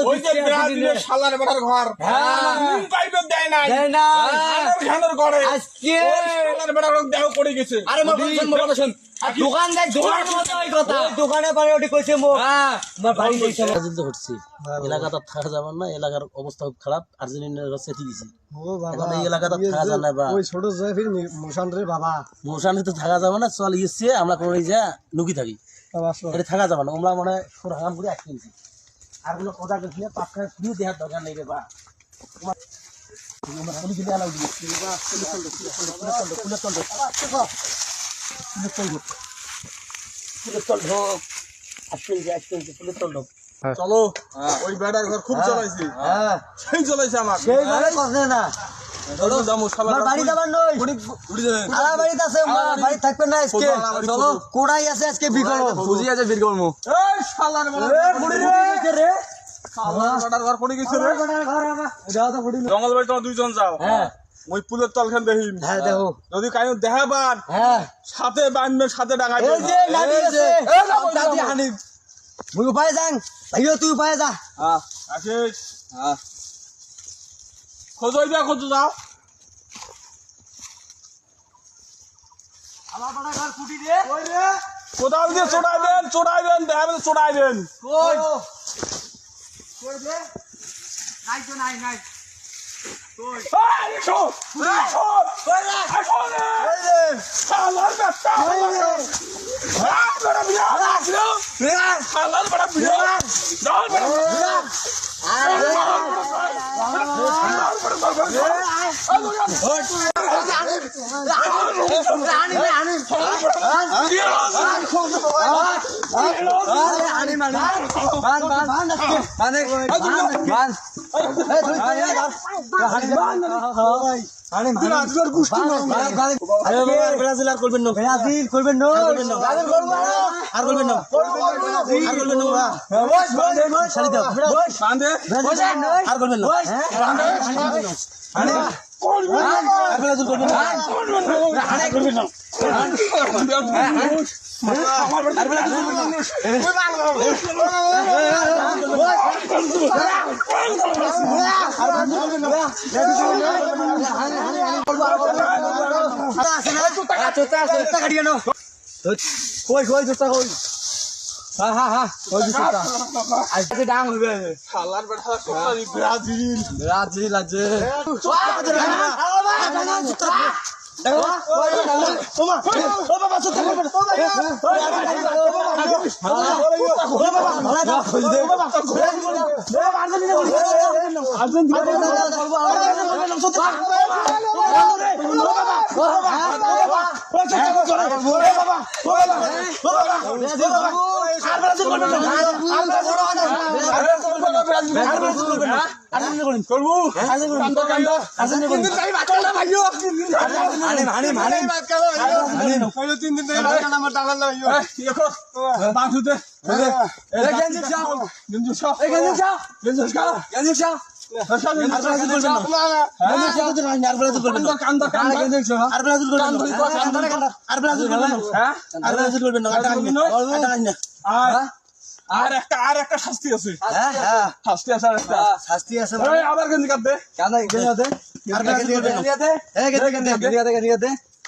ওই যে ব্রাজিলের শালার বেটার ঘর নুন পাইপে দেয় নাই ঘানের ঘরে আজকে শালার বেটার দেহ পড়ে গেছে। আরে মোর দোকান দেখ দোকানের মতো ওই কথা দোকানে পারে ওটি কইছে মো আমার বাড়ি যাইছে রাজনীতি হচ্ছে এলাকাটা থাকা যাবে না, এলাকার অবস্থা খুব খারাপ। আর্জেন্টিনার কাছে গেছি এখন এই এলাকাটা থাকা যায় না, বা ওই ছোট জয়ফির মোশান রে বাবা মোশানে তো থাকা যাবে না। চল গেছে আমরা কোনো যা লুকি থাকি, এটা থাকা যাবে না। আমরা মানে হারাম করে এক কিনছি আর কোনো কথা গেছি না, পাঁচ খায় ফ্রি দেওয়ার দরকার নেই রে বা চলো ওই বেটার ঘর খুব জ্বলাইছি, সেই জ্বলাইছে আমার সেই মানে কথা না চলো যাবো আমার বাড়ি যাবার নই আমার বাড়িতে আছে বাড়ি থাকবে না আজকে চলো কোড়াই আছে আজকে বিকল বুঝি আছে বীর কর্ম এই শালার বেটার রে শালার বেটার ঘর পড়ে গেছে রে। যাও তো ফুটি জঙ্গল বাড়ি তোমার দুইজন যাও, হ্যাঁ ওই পুলের তলখান দেখি হ্যাঁ দেখো যদি কায়ো দেখাবার হ্যাঁ সাথে বাঁধবে সাথে ডাকাই এই যে নাদি আছে দাদি হানিফ মুই উপায় যাং ভাইও তুই উপায় যা আসিস খোঁজই যা খোঁজ যাও আমার বড় ঘর ফুটি রে কই রে কোথাও দিয়ে চড়াইবেন দেখাবেন চড়াইবেন কই কই রে নাই তো নাই নাই কই এসো কই রে কই রে শালার বেটা বড় বিয়া আসলো শালার বড় বিয়া ডাল বড় ব্রাজিল করবেন না আর করবেন না শালার বেটা ব্রাজিল ব্রাজিল আছে আর একটা শাস্তি আছে, শাস্তি আছে আবার কেন কাটবে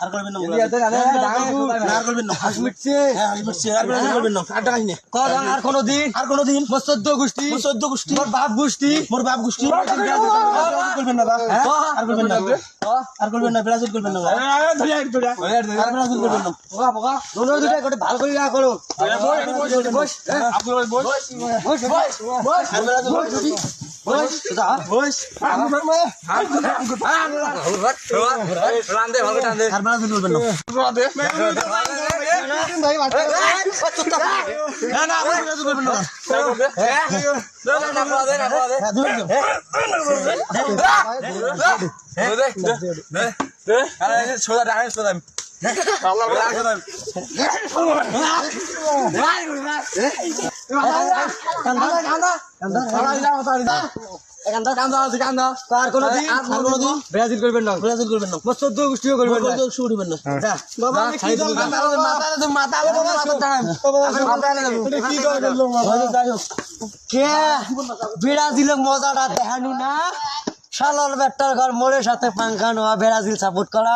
আর করবেন না আর করবেন না হাসি মিটছে আর কোনদিন মোর 14 গোষ্ঠী মোর বাপ গোষ্ঠী করবেন না আর করবেন না ব্রাজিল করবেন না আর ব্রাজিল করবেন না পোকা দোনো দুটা করে ভালো করে ইয়া করো বস কান্দা আর কোনোদিন ব্রাজিল করবেন না ব্রাজিল করবেন না, 14 গোষ্ঠীও করবেন না শুরু করবেন না। বাবা আমি কি দল মাথা কি দল করলো যাই হোক, কে ব্রাজিলের মজাটা দেখানু না শালার বেটার ঘর মোড়ের সাথে পাঙ্খা নেওয়া ব্রাজিল সাপোর্ট করা